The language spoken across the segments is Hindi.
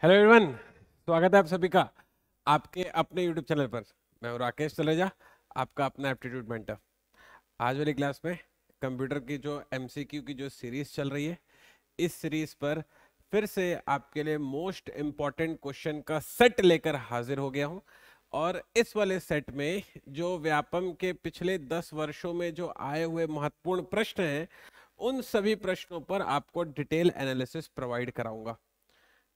हेलो एवरीवन, स्वागत है आप सभी का आपके अपने यूट्यूब चैनल पर। मैं हूं राकेश तलेजा, आपका अपना एप्टीट्यूड मेंटर। आज वाली क्लास में कंप्यूटर की जो एमसीक्यू की जो सीरीज चल रही है, इस सीरीज पर फिर से आपके लिए मोस्ट इम्पॉर्टेंट क्वेश्चन का सेट लेकर हाजिर हो गया हूं। और इस वाले सेट में जो व्यापम के पिछले 10 वर्षों में जो आए हुए महत्वपूर्ण प्रश्न हैं, उन सभी प्रश्नों पर आपको डिटेल एनालिसिस प्रोवाइड कराऊंगा।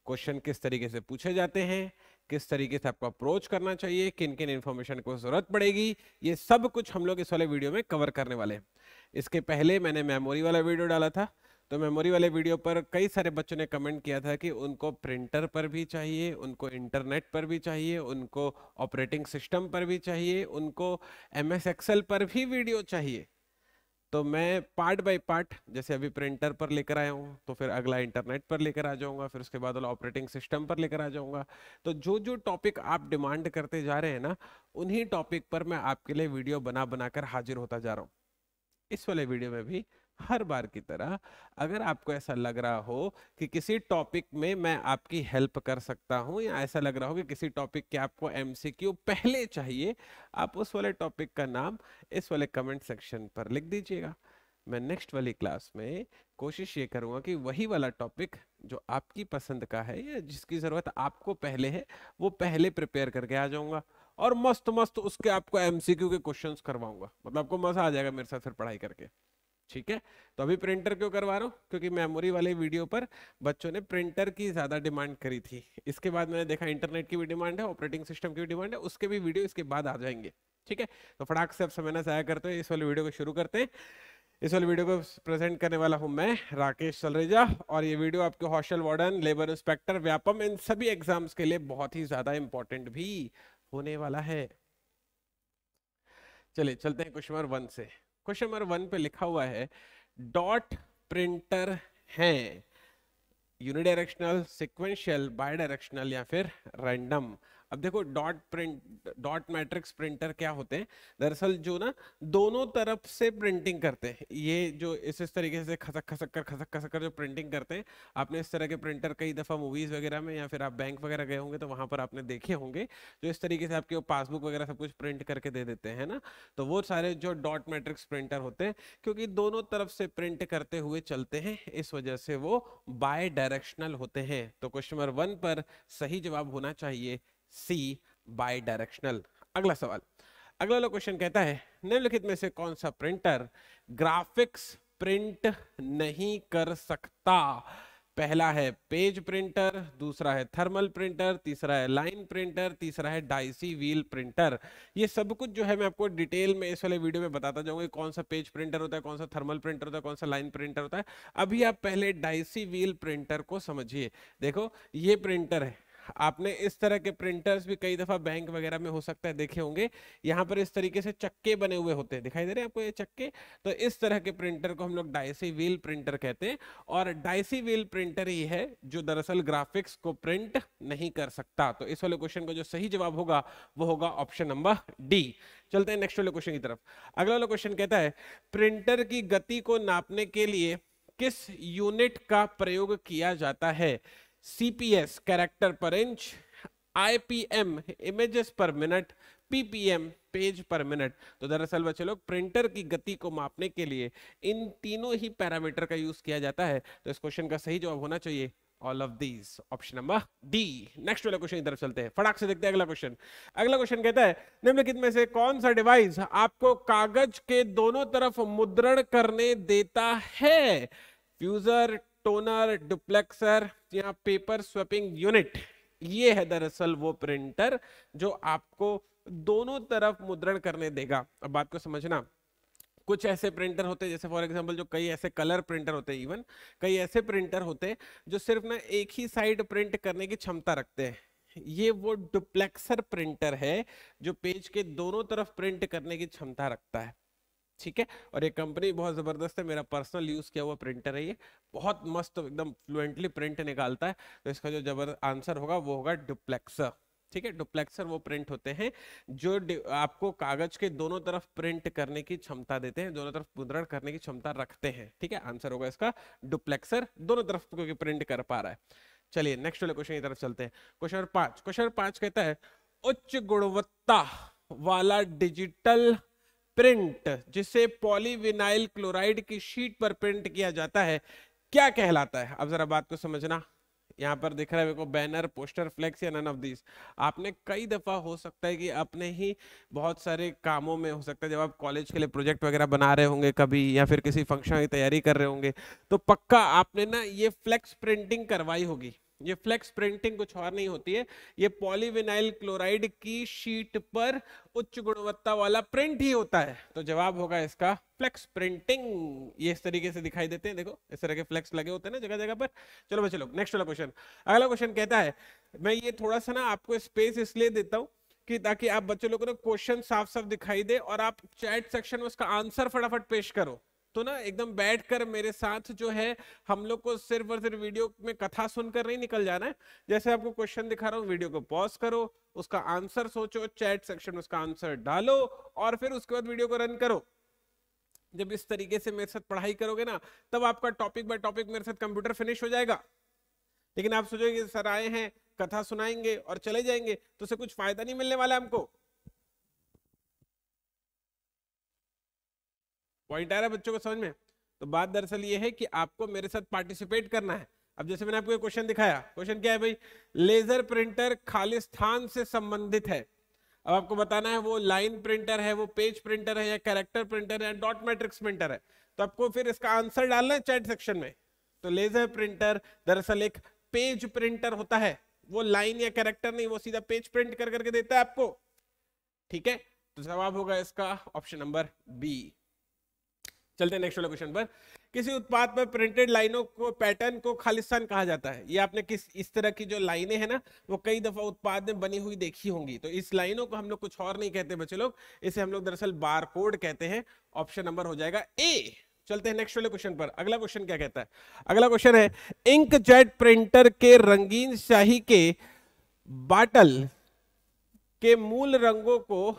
क्वेश्चन किस तरीके से पूछे जाते हैं, किस तरीके से आपको अप्रोच करना चाहिए, किन किन इन्फॉर्मेशन को जरूरत पड़ेगी, ये सब कुछ हम लोग इस वाले वीडियो में कवर करने वाले हैं। इसके पहले मैंने मेमोरी वाला वीडियो डाला था, तो मेमोरी वाले वीडियो पर कई सारे बच्चों ने कमेंट किया था कि उनको प्रिंटर पर भी चाहिए, उनको इंटरनेट पर भी चाहिए, उनको ऑपरेटिंग सिस्टम पर भी चाहिए, उनको एमएस एक्सेल पर भी वीडियो चाहिए। तो मैं पार्ट बाय पार्ट, जैसे अभी प्रिंटर पर लेकर आया हूँ, तो फिर अगला इंटरनेट पर लेकर आ जाऊंगा, फिर उसके बाद ऑपरेटिंग सिस्टम पर लेकर आ जाऊंगा। तो जो जो टॉपिक आप डिमांड करते जा रहे हैं ना, उन्हीं टॉपिक पर मैं आपके लिए वीडियो बना बनाकर हाजिर होता जा रहा हूँ। इस वाले वीडियो में भी हर बार की तरह, अगर आपको ऐसा लग रहा हो कि किसी टॉपिक में मैं आपकी हेल्प कर सकता हूं, या ऐसा लग रहा हो कि किसी टॉपिक के आपको एमसीक्यू पहले चाहिए, आप उस वाले टॉपिक का नाम इस वाले कमेंट सेक्शन पर लिख दीजिएगा। मैं नेक्स्ट वाली क्लास में कोशिश ये करूंगा कि वही वाला टॉपिक जो आपकी पसंद का है या जिसकी जरूरत आपको पहले है, वो पहले प्रिपेयर करके आ जाऊंगा, और मस्त मस्त उसके आपको एमसीक्यू के क्वेश्चंस करवाऊंगा। मतलब आपको मजा आ जाएगा मेरे साथ फिर पढ़ाई करके। ठीक है, तो अभी प्रिंटर क्यों करवा रहा हूँ, क्योंकि मेमोरी वाले वीडियो पर बच्चों ने प्रिंटर की ज्यादा डिमांड करी थी। इसके बाद मैंने देखा इंटरनेट की भी डिमांड है, ऑपरेटिंग सिस्टम की भी डिमांड है, उसके भी वीडियो इसके बाद आ जाएंगे। ठीक है, तो फटाक से अब समय ना जाया करते हैं, इस वाले वीडियो को शुरू करते हैं। इस वाले वीडियो को प्रेजेंट करने वाला हूं मैं, राकेश सलरेजा। और ये वीडियो आपके hostel warden, labour inspector, Vyapam, इन सभी एग्जाम्स के लिए बहुत ही ज्यादा इंपॉर्टेंट भी होने वाला है। चलिए चलते हैं क्वेश्चन नंबर 1 से। क्वेश्चन नंबर 1 पे लिखा हुआ है, डॉट प्रिंटर है यूनिडायरेक्शनल, सिक्वेंशियल, बाय डायरेक्शनल या फिर रैंडम। अब देखो, डॉट मैट्रिक्स प्रिंटर क्या होते हैं, दरअसल जो ना दोनों तरफ से प्रिंटिंग करते हैं। ये जो इस तरीके से खसक खसक कर जो प्रिंटिंग करते हैं, आपने इस तरह के प्रिंटर कई दफा मूवीज वगैरह में या फिर आप बैंक वगैरह गए होंगे तो वहां पर आपने देखे होंगे, जो इस तरीके से आपके पासबुक वगैरह सब कुछ प्रिंट करके दे देते हैं ना। तो वो सारे जो डॉट मैट्रिक्स प्रिंटर होते हैं, क्योंकि दोनों तरफ से प्रिंट करते हुए चलते हैं, इस वजह से वो बाय डायरेक्शनल होते हैं। तो क्वेश्चन नंबर 1 पर सही जवाब होना चाहिए सी, बाय डायरेक्शनल। अगला सवाल, अगला वाला क्वेश्चन कहता है, निम्नलिखित में से कौन सा प्रिंटर ग्राफिक्स प्रिंट नहीं कर सकता। पहला है पेज प्रिंटर, दूसरा है थर्मल प्रिंटर, तीसरा है लाइन प्रिंटर, तीसरा है डाइसी व्हील प्रिंटर। ये सब कुछ जो है मैं आपको डिटेल में इस वाले वीडियो में बताता जाऊंगा, कौन सा पेज प्रिंटर होता है, कौन सा थर्मल प्रिंटर होता है, कौन सा लाइन प्रिंटर होता है। अभी आप पहले डाइसी व्हील प्रिंटर को समझिए। देखो, ये प्रिंटर है, आपने इस तरह के प्रिंटर्स भी कई दफा बैंक वगैरह में हो सकता है देखे होंगे। यहाँ पर इस तरीके से चक्के बने हुए होते हैं, दिखाई दे रहे हैं आपको ये चक्के। तो इस तरह के प्रिंटर को हम लोग डाइसी व्हील प्रिंटर कहते हैं। और डाइसी व्हील प्रिंटर ही है जो दरअसल ग्राफिक्स को प्रिंट नहीं कर सकता। तो इस वाले क्वेश्चन का जो सही जवाब होगा वो होगा ऑप्शन नंबर डी। चलते हैं नेक्स्ट वाले क्वेश्चन की तरफ। अगला वाला क्वेश्चन कहता है, प्रिंटर की गति को नापने के लिए किस यूनिट का प्रयोग किया जाता है। सीपीएस, कैरेक्टर पर इंच, आईपीएम, इमेजेस पर मिनट, पीपीएम, पेज पर मिनट। तो दरअसल बच्चे लोग, प्रिंटर की गति को मापने के लिए इन तीनों ही पैरामीटर का यूज किया जाता है। तो इस क्वेश्चन का सही जवाब होना चाहिए all of these, option number D. Next वाला क्वेश्चन की तरफ चलते हैं, फटाक से देखते हैं अगला क्वेश्चन। अगला क्वेश्चन कहता है, निम्नलिखित में से कौन सा डिवाइस आपको कागज के दोनों तरफ मुद्रण करने देता है। फ्यूजर, टोनर, डुप्लेक्सर या पेपर स्वैपिंग यूनिट। ये है दरअसल वो प्रिंटर जो आपको दोनों तरफ मुद्रण करने देगा। अब बात को समझना, कुछ ऐसे प्रिंटर होते हैं, जैसे फॉर एग्जांपल जो कई ऐसे कलर प्रिंटर होते हैं, इवन कई ऐसे प्रिंटर होते हैं जो सिर्फ ना एक ही साइड प्रिंट करने की क्षमता रखते हैं। ये वो डुप्लेक्सर प्रिंटर है जो पेज के दोनों तरफ प्रिंट करने की क्षमता रखता है। ठीक है, और ये कंपनी बहुत जबरदस्त है, मेरा पर्सनल यूज किया हुआ प्रिंटर है ये, बहुत मस्त एकदम फ्लुएंटली प्रिंट निकालता है। तो इसका जो जबर आंसर होगा वो होगा डुप्लेक्सर। ठीक है, डुप्लेक्सर वो प्रिंट होते हैं जो आपको कागज के दोनों तरफ प्रिंट करने की क्षमता देते हैं, दोनों तरफ मुद्रण करने की क्षमता रखते हैं। ठीक है, आंसर होगा इसका डुप्लेक्सर, दोनों तरफ क्योंकि प्रिंट कर पा रहा है। चलिए नेक्स्ट वाले क्वेश्चन की तरफ चलते हैं। क्वेश्चन 5 कहता है उच्च गुणवत्ता वाला डिजिटल प्रिंट जिसे पॉलीविनाइल क्लोराइड की शीट पर प्रिंट किया जाता है क्या कहलाता है? अब जरा बात को समझना। यहाँ पर दिख रहा है मेरे को बैनर, पोस्टर, फ्लेक्स या नन ऑफ दिस। आपने कई दफा हो सकता है कि अपने ही बहुत सारे कामों में हो सकता है जब आप कॉलेज के लिए प्रोजेक्ट वगैरह बना रहे होंगे कभी, या फिर किसी फंक्शन की तैयारी कर रहे होंगे, तो पक्का आपने ना ये फ्लेक्स प्रिंटिंग करवाई होगी। ये फ्लेक्स प्रिंटिंग कुछ और नहीं होती है, ये पॉलीविनाइल क्लोराइड की शीट पर उच्च गुणवत्ता वाला प्रिंट ही होता है। तो जवाब होगा इसका फ्लेक्स प्रिंटिंग। ये इस तरीके से दिखाई देते हैं, देखो इस तरह के फ्लेक्स लगे होते हैं ना जगह जगह पर। चलो बच्चे लोग नेक्स्ट वाला क्वेश्चन। अगला क्वेश्चन कहता है, मैं ये थोड़ा सा ना आपको स्पेस इसलिए देता हूं कि ताकि आप बच्चों लोगों को क्वेश्चन साफ साफ दिखाई दे और आप चैट सेक्शन में उसका आंसर फटाफट पेश करो। तो ना एकदम बैठकर मेरे साथ जो है हम लोग को सिर्फ और सिर्फ वीडियो में कथा सुनकर नहीं निकल जाना है। जैसे आपको क्वेश्चन दिखा रहा हूँ, वीडियो को पॉज करो, उसका आंसर सोचो, चैट सेक्शन में उसका आंसर डालो और फिर उसके बाद वीडियो को रन करो। जब इस तरीके से मेरे साथ पढ़ाई करोगे ना, तब आपका टॉपिक बाय टॉपिक मेरे साथ कंप्यूटर फिनिश हो जाएगा। लेकिन आप सोचोगे सर आए हैं कथा सुनाएंगे और चले जाएंगे, तो उससे कुछ फायदा नहीं मिलने वाला हमको। पॉइंट आ रहा है बच्चों को समझ में? तो बात दरअसल ये है कि आपको मेरे साथ पार्टिसिपेट करना है। अब जैसे मैंने आपको क्वेश्चन दिखाया, क्वेश्चन क्या है भाई, लेजर प्रिंटर खालिस्तान से संबंधित है। अब आपको बताना है वो लाइन प्रिंटर है, वो पेज प्रिंटर है, या कैरेक्टर प्रिंटर है, डॉट मैट्रिक्स प्रिंटर है। तो आपको फिर इसका आंसर डालना है चैट सेक्शन में। तो लेजर प्रिंटर दरअसल एक पेज प्रिंटर होता है, वो लाइन या कैरेक्टर नहीं, वो सीधा पेज प्रिंट कर करके देता है आपको। ठीक है, तो जवाब होगा इसका ऑप्शन नंबर बी। चलते हैं नेक्स्ट वाले क्वेश्चन पर। किसी उत्पाद पर प्रिंटेड लाइनों को, पैटर्न को खालिस्तान कहा जाता है। ये आपने इस तरह की जो लाइनें हैं ना, वो कई दफा उत्पाद में बनी हुई देखी होंगी। तो इस लाइनों को हम लोग कुछ और नहीं कहते बच्चे लोग, इसे हम लोग दरअसल बार कोड कहते हैं। ऑप्शन नंबर हो जाएगा ए। चलते हैं नेक्स्ट वाले क्वेश्चन पर। अगला क्वेश्चन क्या कहता है? अगला क्वेश्चन है, इंकजेट प्रिंटर के रंगीन स्याही के बाटल के मूल रंगों को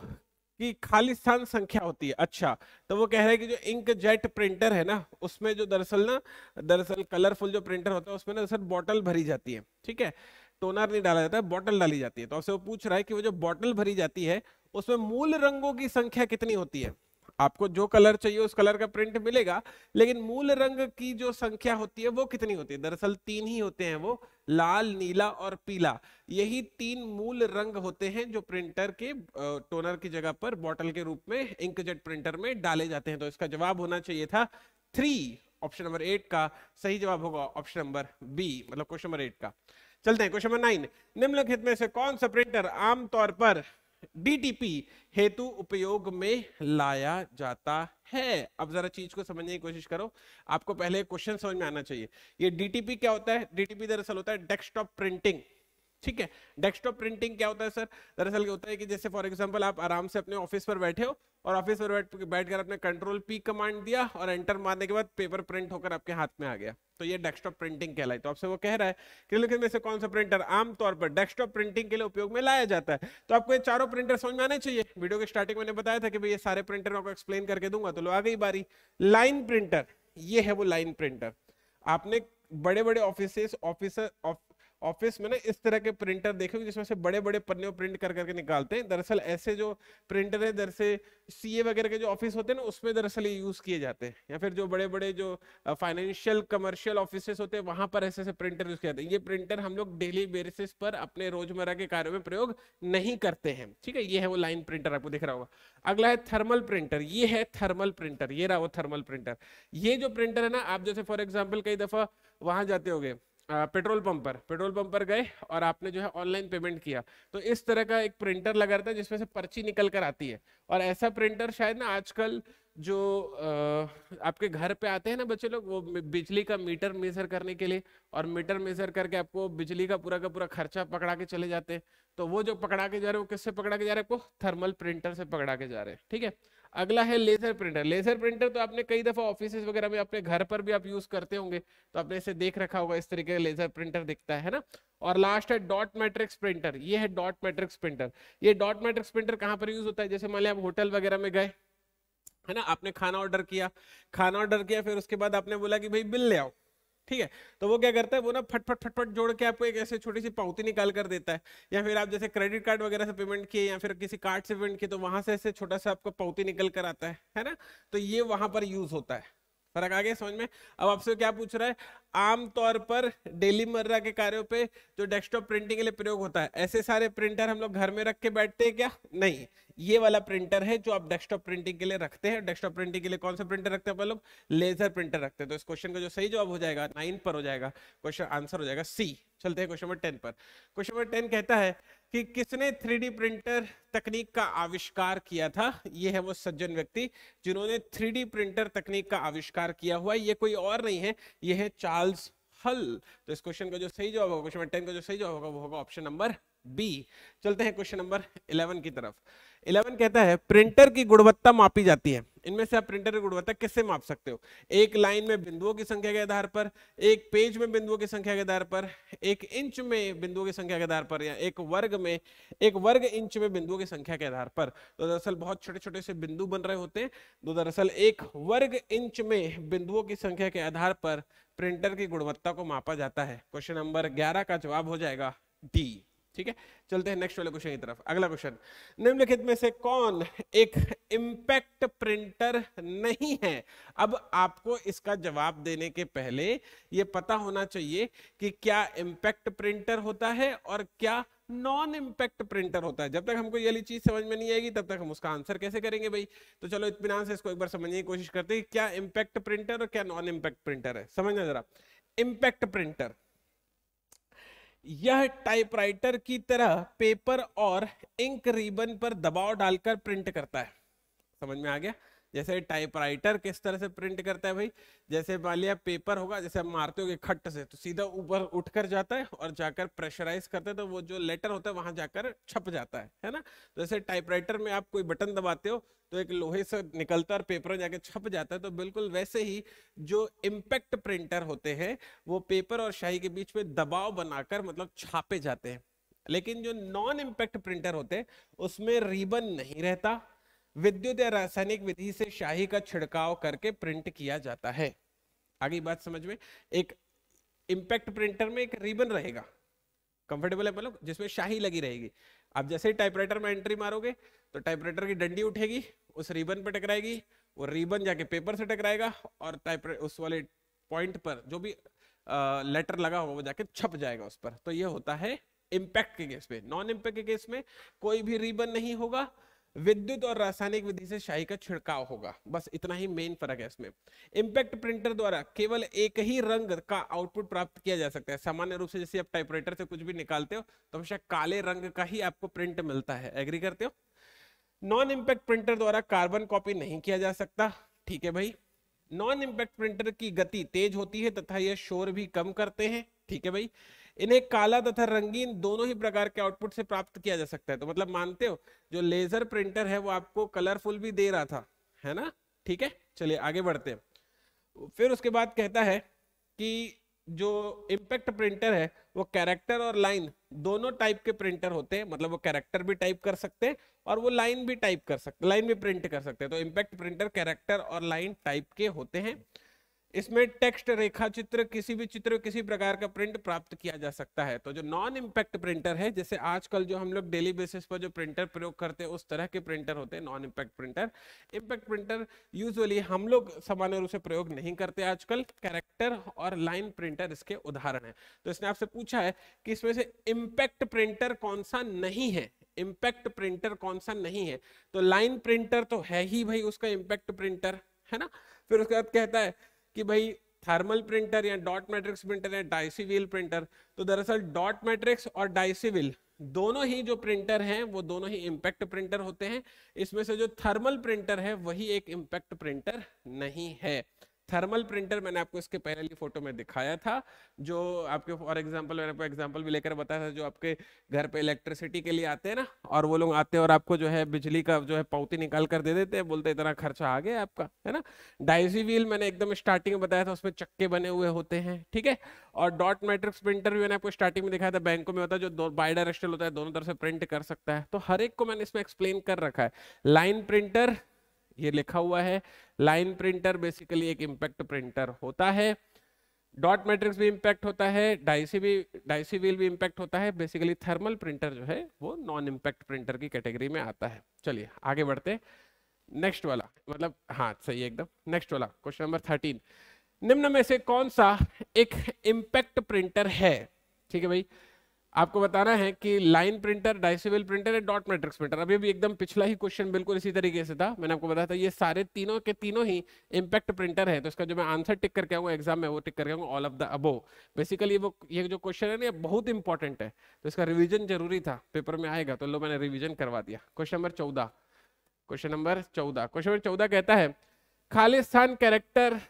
की खालिस्तान संख्या होती है। अच्छा, तो वो कह रहा है कि जो इंक जेट प्रिंटर है ना, उसमें जो दरअसल कलरफुल जो प्रिंटर होता है उसमें ना दरअसल बॉटल भरी जाती है। ठीक है, टोनर नहीं डाला जाता है, बॉटल डाली जाती है। तो आपसे वो पूछ रहा है कि वो जो बॉटल भरी जाती है उसमें मूल रंगों की संख्या कितनी होती है। आपको जो कलर चाहिए उस कलर का प्रिंट मिलेगा, लेकिन मूल रंग की जो संख्या होती है वो कितनी होती है? दरअसल 3 ही होते हैं, वो लाल, नीला और पीला। यही 3 मूल रंग होते हैं जो प्रिंटर के टोनर की जगह पर बॉटल के रूप में इंकजेट प्रिंटर में डाले जाते हैं। तो इसका जवाब होना चाहिए था 3। ऑप्शन नंबर 8 का सही जवाब होगा ऑप्शन नंबर बी, मतलब क्वेश्चन नंबर 8 का। चलते हैं क्वेश्चन नंबर 9। निम्नलिखित में से कौन सा प्रिंटर आमतौर पर डीटीपी हेतु उपयोग में लाया जाता है? अब जरा चीज को समझने की कोशिश करो, आपको पहले क्वेश्चन समझ में आना चाहिए। ये डीटीपी क्या होता है? डीटीपी दरअसल होता है डेस्कटॉप प्रिंटिंग। ठीक है, डेस्कटॉप प्रिंटिंग क्या होता है सर? दरअसल क्या होता है कि जैसे फॉर एग्जांपल आप आराम से अपने ऑफिस पर बैठे हो और ऑफिस पर बैठकर आपने कंट्रोल पी कमांड दिया और एंटर मारने के बाद पेपर प्रिंट होकर आपके हाथ में आ गया, तो ये डेस्कटॉप प्रिंटिंग कहलाई। तो आपसे वो कह रहा है कि निम्नलिखित में से कौन सा प्रिंटर आमतौर पर डेस्कटॉप प्रिंटिंग के लिए उपयोग में लाया जाता है? तो आपको ये चारों प्रिंटर समझ में आने चाहिए। वीडियो के स्टार्टिंग मैंने बताया था कि भाई ये सारे प्रिंटर मैं आपको एक्सप्लेन करके दूंगा। तो लो आ गई बारी लाइन प्रिंटर। ये है वो लाइन प्रिंटर। आपने बड़े बड़े ऑफिस में ना इस तरह के प्रिंटर देखे जिसमें से बड़े बड़े पन्ने प्रिंट कर करके निकालते हैं। दरअसल ऐसे जो प्रिंटर है दरअसल सीए वगैरह के जो ऑफिस होते हैं ना, उसमें दरअसल ये यूज किए जाते हैं, या फिर जो बड़े बड़े जो फाइनेंशियल कमर्शियल ऑफिस होते हैं वहां पर ऐसे ऐसे प्रिंटर यूज किए जाते हैं। ये प्रिंटर हम लोग डेली बेसिस पर अपने रोजमर्रा के कार्यों में प्रयोग नहीं करते हैं। ठीक है, ये है वो लाइन प्रिंटर, आपको दिख रहा होगा। अगला है थर्मल प्रिंटर। ये है थर्मल प्रिंटर, ये रहा वो थर्मल प्रिंटर। ये जो प्रिंटर है ना, आप जैसे फॉर एग्जाम्पल कई दफा वहां जाते होंगे पेट्रोल पंप पर गए और आपने जो है ऑनलाइन पेमेंट किया, तो इस तरह का एक प्रिंटर लगा रहता है जिसमें से पर्ची निकल कर आती है। और ऐसा प्रिंटर शायद ना आजकल जो आपके घर पे आते हैं ना बच्चे लोग, वो बिजली का मीटर मेजर करने के लिए, और मीटर मेजर करके आपको बिजली का पूरा खर्चा पकड़ा के चले जाते हैं। तो वो जो पकड़ा के जा रहे हैं वो किससे पकड़ा के जा रहे हैं? आपको थर्मल प्रिंटर से पकड़ा के जा रहे हैं। ठीक है, अगला है लेजर प्रिंटर। लेजर प्रिंटर तो आपने कई दफा ऑफिस वगैरह में अपने घर पर भी आप यूज करते होंगे, तो आपने इसे देख रखा होगा, इस तरीके का लेजर प्रिंटर दिखता है ना। और लास्ट है डॉट मैट्रिक्स प्रिंटर। ये है डॉट मैट्रिक्स प्रिंटर। ये डॉट मैट्रिक्स प्रिंटर कहाँ पर यूज होता है? जैसे मान लिया आप होटल वगैरह में गए है ना, आपने खाना ऑर्डर किया, फिर उसके बाद आपने बोला कि भाई बिल ले आओ। ठीक है। तो वो क्या करता है, वो ना फटफट फटफट जोड़ के आपको एक ऐसे छोटी सी पावती निकाल कर देता है, या फिर आप जैसे क्रेडिट कार्ड वगैरह से पेमेंट किए या फिर किसी कार्ड से पेमेंट किए तो वहां से ऐसे छोटा सा आपको पावती निकल कर आता है ना। तो ये वहां पर यूज होता है। फर्क आ गया समझ में। अब आपसे क्या पूछ रहा है, आमतौर पर डेली मर्रा के कार्यों पे जो डेस्कटॉप प्रिंटिंग के लिए प्रयोग होता है, ऐसे सारे प्रिंटर हम लोग घर में रख के बैठते हैं क्या? नहीं, ये वाला प्रिंटर है जो आप डेस्कटॉप प्रिंटिंग के लिए रखते हैं। डेस्कटॉप प्रिंटिंग के लिए कौन सा प्रिंटर रखते हैं अपन लोग? लेजर प्रिंटर रखते हैं। तो इस क्वेश्चन का जो सही जवाब हो जाएगा 9 पर हो जाएगा, क्वेश्चन आंसर हो जाएगा सी। चलते हैं क्वेश्चन नंबर 10 पर। क्वेश्चन नंबर 10 कहता है कि किसने 3D प्रिंटर तकनीक का आविष्कार किया था? ये है वो सज्जन व्यक्ति जिन्होंने 3D प्रिंटर तकनीक का आविष्कार किया हुआ है। ये कोई और नहीं है, ये है चार्ल्स हल। तो इस क्वेश्चन का जो सही जवाब होगा, क्वेश्चन नंबर 10 का जो सही जवाब होगा वो होगा ऑप्शन नंबर बी। चलते हैं क्वेश्चन नंबर 11 की तरफ। 11 कहता है प्रिंटर की गुणवत्ता मापी जाती है। इनमें से आप प्रिंटर की गुणवत्ता किससे माप सकते हो? एक लाइन में बिंदुओं की संख्या के आधार पर, एक पेज में बिंदुओं की संख्या के आधार पर, एक इंच में बिंदुओं की संख्या के आधार पर, या एक वर्ग इंच में बिंदुओं की संख्या के आधार पर। तो दरअसल बहुत छोटे छोटे से बिंदु बन रहे होते हैं, तो दरअसल एक वर्ग इंच में बिंदुओं की संख्या के आधार पर प्रिंटर की गुणवत्ता को मापा जाता है। क्वेश्चन नंबर 11 का जवाब हो जाएगा डी। ठीक है, चलते हैं नेक्स्ट वाले क्वेश्चन की तरफ। अगला क्वेश्चन, निम्नलिखित में से कौन एक इंपैक्ट प्रिंटर नहीं है? अब आपको इसका जवाब देने के पहले ये पता होना चाहिए कि क्या इंपैक्ट प्रिंटर होता है और क्या नॉन इंपैक्ट प्रिंटर होता है। जब तक हमको ये वाली चीज समझ में नहीं आएगी तब तक हम उसका आंसर कैसे करेंगे भाई? तो चलो इत्मीनान से इसको एक बार समझने की कोशिश करते हैं, क्या इंपैक्ट प्रिंटर और क्या नॉन इंपैक्ट प्रिंटर है। समझना जरा। इंपैक्ट प्रिंटर यह टाइपराइटर की तरह पेपर और इंक रिबन पर दबाव डालकर प्रिंट करता है। समझ में आ गया? जैसे टाइपराइटर किस तरह से प्रिंट करता है भाई, जैसे मान लिया पेपर होगा, जैसे आप मारते हो खट से तो सीधा ऊपर उठकर जाता है और जाकर प्रेशराइज करते हैं तो वो जो लेटर होता है वहां जाकर छप जाता है ना। तो जैसे टाइपराइटर में आप कोई बटन दबाते हो तो एक लोहे से निकलता है और पेपर में जाके छप जाता है, तो बिल्कुल वैसे ही जो इम्पैक्ट प्रिंटर होते हैं वो पेपर और स्याही के बीच में दबाव बनाकर मतलब छापे जाते हैं। लेकिन जो नॉन इम्पैक्ट प्रिंटर होते हैं उसमें रिबन नहीं रहता, विद्युत या रासायनिक विधि से स्याही का छिड़काव करके प्रिंट किया जाता है। आगे बात समझ में। एक इम्पैक्ट प्रिंटर में एक रिबन रहेगा, कंफर्टेबल है मतलब, जिसमें स्याही लगी रहेगी। आप जैसे ही टाइपराइटर में एंट्री मारोगे तो टाइपराइटर की डंडी उठेगी, उस रिबन पर टकराएगी, वो रिबन जाके पेपर से टकराएगा और टाइपराइटर उस वाले पॉइंट पर जो भी लेटर लगा होगा वो जाके छप जाएगा उस पर। तो ये होता है इम्पैक्ट के केस में। नॉन इम्पैक्ट के केस में कोई भी रिबन नहीं होगा, विद्युत और रासायनिक विधि से स्याही का छिड़काव होगा। बस इतना ही मेन फर्क है इसमें। इम्पैक्ट प्रिंटर द्वारा केवल एक ही रंग का आउटपुट प्राप्त किया जा सकता है। सामान्य रूप से जैसे आप टाइपराइटर से कुछ भी निकालते हो तो हमेशा काले रंग का ही आपको प्रिंट मिलता है। एग्री करते हो? नॉन इम्पैक्ट प्रिंटर द्वारा कार्बन कॉपी नहीं किया जा सकता। ठीक है भाई। नॉन इम्पैक्ट प्रिंटर की गति तेज होती है तथा यह शोर भी कम करते हैं। ठीक है भाई। इन्हें काला तथा रंगीन दोनों ही प्रकार के आउटपुट से प्राप्त किया जा सकता है। तो मतलब मानते हो जो लेजर प्रिंटर है वो आपको कलरफुल भी दे रहा था, है ना? ठीक है, चलिए आगे बढ़ते हैं। फिर उसके बाद कहता है कि जो इम्पैक्ट प्रिंटर है वो कैरेक्टर और लाइन दोनों टाइप के प्रिंटर होते हैं। मतलब वो कैरेक्टर भी टाइप कर सकते हैं और वो लाइन भी टाइप कर सकते, लाइन भी प्रिंट कर सकते हैं। तो इम्पैक्ट प्रिंटर कैरेक्टर और लाइन टाइप के होते हैं। इसमें टेक्स्ट, रेखा चित्र, किसी भी चित्र, किसी प्रकार का प्रिंट प्राप्त किया जा सकता है। तो जो नॉन इम्पैक्ट प्रिंटर है, जैसे आजकल जो हम लोग डेली बेसिस पर जो प्रिंटर प्रयोग करते हैं उस तरह के प्रिंटर होते हैं non impact printer. Impact printer usually हम लोग सामान्य रूप से प्रयोग नहीं करते आजकल। कैरेक्टर और लाइन प्रिंटर इसके उदाहरण है। तो इसने आपसे पूछा है कि इसमें से इम्पैक्ट प्रिंटर कौन सा नहीं है। इम्पैक्ट प्रिंटर कौन सा नहीं है? तो लाइन प्रिंटर तो है ही भाई उसका इम्पैक्ट प्रिंटर, है ना। फिर उसके बाद कहता है कि भाई थर्मल प्रिंटर या डॉट मैट्रिक्स प्रिंटर या डाइसिविल प्रिंटर। तो दरअसल डॉट मैट्रिक्स और डाइसिविल दोनों ही जो प्रिंटर हैं वो दोनों ही इम्पैक्ट प्रिंटर होते हैं। इसमें से जो थर्मल प्रिंटर है वही एक इम्पैक्ट प्रिंटर नहीं है। थर्मल प्रिंटर मैंने आपको इसके पहले वाली फोटो में दिखाया था, जो आपके फॉर एग्जांपल मैंने आपको एग्जांपल भी लेकर बताया था, जो आपके घर पे इलेक्ट्रिसिटी के लिए आते हैं ना, और वो लोग आते हैं और आपको जो है बिजली का जो है पावती निकाल कर दे देते हैं, बोलते इतना खर्चा आ गया आपका, है ना। डाइसी व्हील मैंने एकदम स्टार्टिंग में बताया था, उसमें चक्के बने हुए होते हैं, ठीक है। और डॉट मैट्रिक्स प्रिंटर भी मैंने आपको स्टार्टिंग में दिखाया था, बैंकों में होता है, जो बाई डायरेक्शनल होता है, दोनों तरफ से प्रिंट कर सकता है। तो हर एक को मैंने इसमें एक्सप्लेन कर रखा है। लाइन प्रिंटर ये लिखा हुआ है, लाइन प्रिंटर बेसिकली एक इम्पैक्ट प्रिंटर होता है। डॉट मैट्रिक्स भी इम्पैक्ट होता है, डाइसी व्हील भी इम्पैक्ट होता है। बेसिकली थर्मल प्रिंटर जो है वो नॉन इम्पैक्ट प्रिंटर की कैटेगरी में आता है। चलिए आगे बढ़ते, नेक्स्ट वाला, मतलब हाँ सही है एकदम। नेक्स्ट वाला क्वेश्चन नंबर 13, निम्न में से कौन सा एक इम्पैक्ट प्रिंटर है? ठीक है भाई, आपको बताना है कि लाइन प्रिंटर, डाइसिबल प्रिंटर है, डॉट मैट्रिक्स प्रिंटर। अभी भी एकदम पिछला ही क्वेश्चन बिल्कुल इसी तरीके से था, मैंने आपको बताया था ये सारे तीनों के तीनों ही इम्पैक्ट प्रिंटर है। तो इसका जो मैं आंसर टिक करके आऊंगा एग्जाम में, वो टिक करके आऊंगा all of the above. Basically वो ये जो क्वेश्चन है ना, ये बहुत इंपॉर्टेंट है, तो इसका रिविजन जरूरी था, पेपर में आएगा, तो लो मैंने रिविजन करवा दिया। क्वेश्चन नंबर 14, क्वेश्चन नंबर 14 कहता है खालिस्तान कैरेक्टर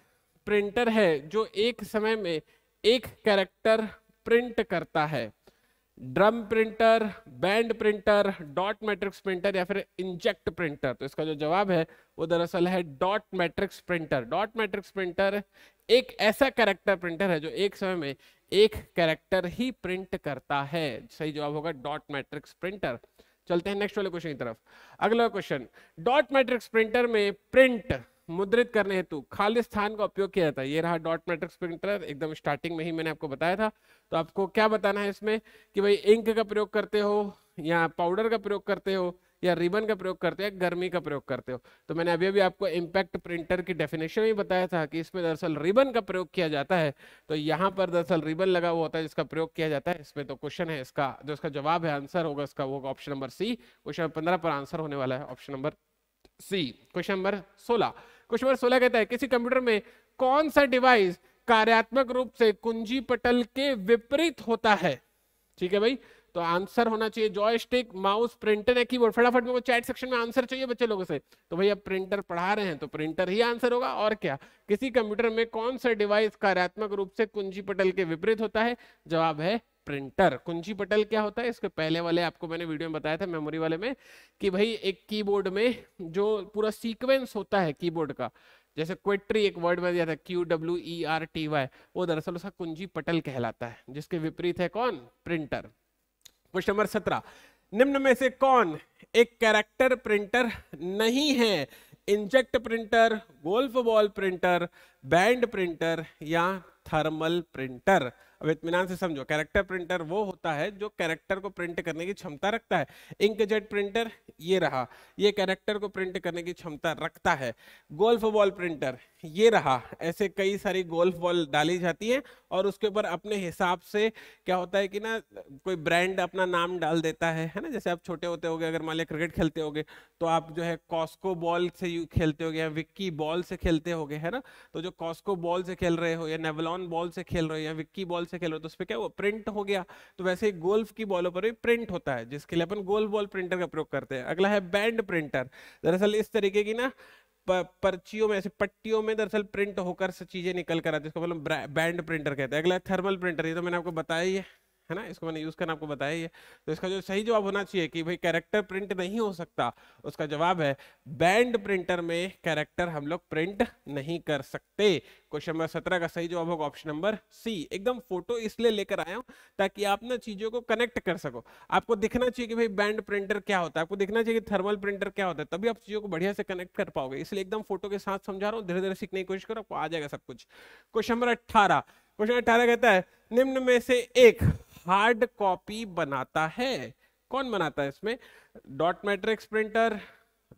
प्रिंटर है जो एक समय में एक कैरेक्टर प्रिंट करता है। Drum printer, band printer, dot matrix printer या फिर इंजेक्ट प्रिंटर। तो इसका जो जवाब है वो दरअसल है dot matrix printer. Dot matrix printer एक ऐसा कैरेक्टर प्रिंटर है जो एक समय में एक कैरेक्टर ही प्रिंट करता है। सही जवाब होगा डॉट मैट्रिक्स प्रिंटर। चलते हैं नेक्स्ट वाले क्वेश्चन की तरफ। अगला क्वेश्चन, डॉट मैट्रिक्स प्रिंटर में प्रिंट मुद्रित करने हेतु खालिस्तान का उपयोग किया जाता है। ये रहा डॉट मैट्रिक्स प्रिंटर, एकदम स्टार्टिंग में ही मैंने आपको बताया था। तो आपको क्या बताना है इसमें कि भाई इंक का प्रयोग करते हो या पाउडर का प्रयोग करते हो या रिबन का प्रयोग करते हो या गर्मी का प्रयोग करते हो। तो मैंने अभी अभी आपको इम्पैक्ट प्रिंटर की डेफिनेशन में बताया था कि इसमें दरअसल रिबन का प्रयोग किया जाता है। तो यहाँ पर दरअसल रिबन लगा हुआ होता है जिसका प्रयोग किया जाता है इसमें। तो क्वेश्चन है इसका जो इसका जवाब है, आंसर होगा इसका, वो ऑप्शन नंबर सी। क्वेश्चन 15 पर आंसर होने वाला है option number C. Question number 16, question number 16 कहता है किसी कंप्यूटर में कौन सा डिवाइस कार्यात्मक रूप से कुंजी पटल के विपरीत होता है? ठीक है भाई, तो आंसर होना चाहिए जॉयस्टिक, माउस, प्रिंटर या कीबोर्ड। फटाफट मेरे को चैट सेक्शन में आंसर चाहिए बच्चे लोगों से। तो भाई अब प्रिंटर पढ़ा रहे हैं तो प्रिंटर ही आंसर होगा, और क्या। किसी कंप्यूटर में कौन सा डिवाइस कार्यात्मक रूप से कुंजी पटल के विपरीत होता है? जवाब है प्रिंटर। कुंजी पटल क्या होता है, इसके पहले वाले आपको मैंने वीडियो में बताया था मेमोरी वाले में, कि भाई एक कीबोर्ड में जो पूरा सीक्वेंस होता है कीबोर्ड का, जैसे क्वेट्री एक वर्ड में दिया था QWERTY, वो दरअसल उसका कुंजी पटल कहलाता है, जिसके विपरीत है कौन? प्रिंटर। क्वेश्चन नंबर 17, निम्न में से कौन एक कैरेक्टर प्रिंटर नहीं है? Inject printer, golf ball printer, band printer या थर्मल प्रिंटर। अब इत्मीनान से समझो, कैरेक्टर प्रिंटर वो होता है जो कैरेक्टर को प्रिंट करने की क्षमता रखता है। इंकजेट प्रिंटर ये रहा, ये कैरेक्टर को प्रिंट करने की क्षमता रखता है। गोल्फ बॉल प्रिंटर ये रहा, ऐसे कई सारी गोल्फ बॉल डाली जाती है और उसके ऊपर अपने हिसाब से क्या होता है कि ना, कोई ब्रांड अपना नाम डाल देता है ना। जैसे आप छोटे होते होगे, अगर मान लिया क्रिकेट खेलते होगे तो आप जो है कॉस्को बॉल से खेलते होगे या विक्की बॉल से खेलते होगे, है ना। तो जो कॉस्को बॉल से खेल रहे हो या नेवलॉन बॉल से खेल रहे हो या विक्की बॉल से खेल रहे हो, तो उस पर क्या वो प्रिंट हो गया। तो वैसे ही गोल्फ की बॉलों पर भी प्रिंट होता है, जिसके लिए अपन गोल्फ बॉल प्रिंटर का प्रयोग करते हैं। अगला है बैंड प्रिंटर। दरअसल इस तरीके की ना पर्चियों में, ऐसे पट्टियों में दरअसल प्रिंट होकर से चीजें निकल कर आती है, इसको मतलब बैंड प्रिंटर कहते हैं। अगला है थर्मल प्रिंटर, ये तो मैंने आपको बताया ही है ना, इसको मैंने यूज करना आपको बताया ही है। तो इसका जो सही जवाब होना चाहिए कि भाई कैरेक्टर प्रिंट नहीं हो सकता, उसका जवाब है बैंड प्रिंटर में कैरेक्टर हम लोग प्रिंट नहीं कर सकते। क्वेश्चन नंबर 17 का सही जवाब होगा ऑप्शन नंबर सी। एकदम फोटो इसलिए लेकर आया हूं ताकि आप ना चीजों को कनेक्ट कर सको। आपको दिखना चाहिए कि भाई बैंड प्रिंटर क्या होता है, आपको दिखना चाहिए कि थर्मल प्रिंटर क्या होता है, तभी आप चीजों को बढ़िया से कनेक्ट कर पाओगे। इसलिए एकदम फोटो के साथ समझा रहा हूँ, धीरे धीरे सीखने की कोशिश करो, आपको आ जाएगा सब कुछ। क्वेश्चन नंबर 18, क्वेश्चन 18 कहता है निम्न में से एक हार्ड कॉपी बनाता है। कौन बनाता है इसमें? Dot matrix printer,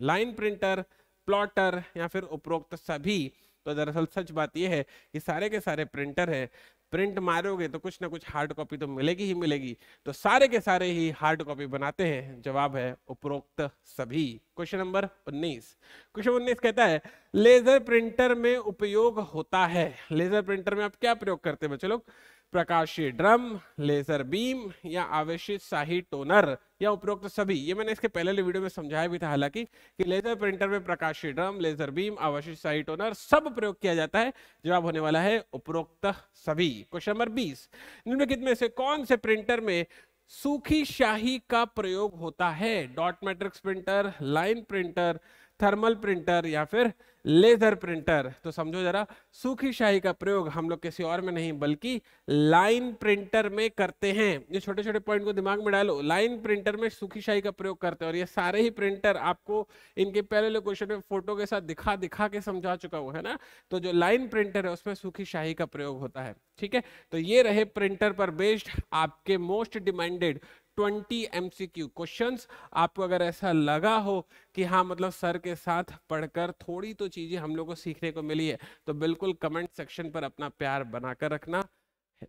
line printer, plotter या फिर उपरोक्त सभी। तो दरअसल सच बात यह है कि सारे के सारे प्रिंटर है, प्रिंट मारोगे तो कुछ ना कुछ हार्ड कॉपी तो मिलेगी ही मिलेगी। तो सारे के सारे ही हार्ड कॉपी बनाते हैं, जवाब है उपरोक्त सभी। क्वेश्चन नंबर 19, क्वेश्चन 19 कहता है लेजर प्रिंटर में उपयोग होता है। लेजर प्रिंटर में आप क्या प्रयोग करते हैं बच्चे लोग? प्रकाशीय ड्रम, लेजर बीम या आवेशित शाही टोनर या उपरोक्त सभी। ये मैंने इसके पहले वीडियो में समझाया भी था हालांकि, कि लेजर प्रिंटर में प्रकाशीय ड्रम, लेजर बीम, आवेशित शाही टोनर सब प्रयोग किया जाता है। जवाब होने वाला है उपरोक्त सभी। क्वेश्चन नंबर 20, निम्नलिखित में से कौन से प्रिंटर में सूखी शाही का प्रयोग होता है? Dot matrix printer, line printer, thermal printer या फिर लेजर प्रिंटर, तो समझो जरा, सूखी स्याही का प्रयोग हम लोग किसी और में नहीं बल्कि लाइन प्रिंटर में करते हैं। ये छोटे छोटे पॉइंट को दिमाग में डालो, लाइन प्रिंटर में सूखी स्याही का प्रयोग करते हैं। और ये सारे ही प्रिंटर आपको इनके पहले क्वेश्चन में फोटो के साथ दिखा दिखा के समझा चुका हूं, है ना। तो जो लाइन प्रिंटर है उसमें सूखी स्याही का प्रयोग होता है, ठीक है। तो ये रहे प्रिंटर पर बेस्ड आपके मोस्ट डिमांडेड 20 MCQ क्वेश्चंस। आपको अगर ऐसा लगा हो कि हाँ मतलब सर के साथ पढ़कर थोड़ी तो चीजें हम लोग को सीखने को मिली है, तो बिल्कुल कमेंट सेक्शन पर अपना प्यार बनाकर रखना,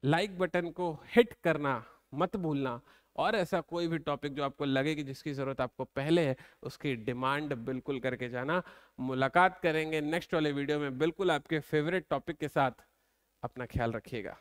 लाइक बटन को हिट करना मत भूलना। और ऐसा कोई भी टॉपिक जो आपको लगे कि जिसकी जरूरत आपको पहले है, उसकी डिमांड बिल्कुल करके जाना। मुलाकात करेंगे नेक्स्ट वाले वीडियो में बिल्कुल आपके फेवरेट टॉपिक के साथ। अपना ख्याल रखिएगा।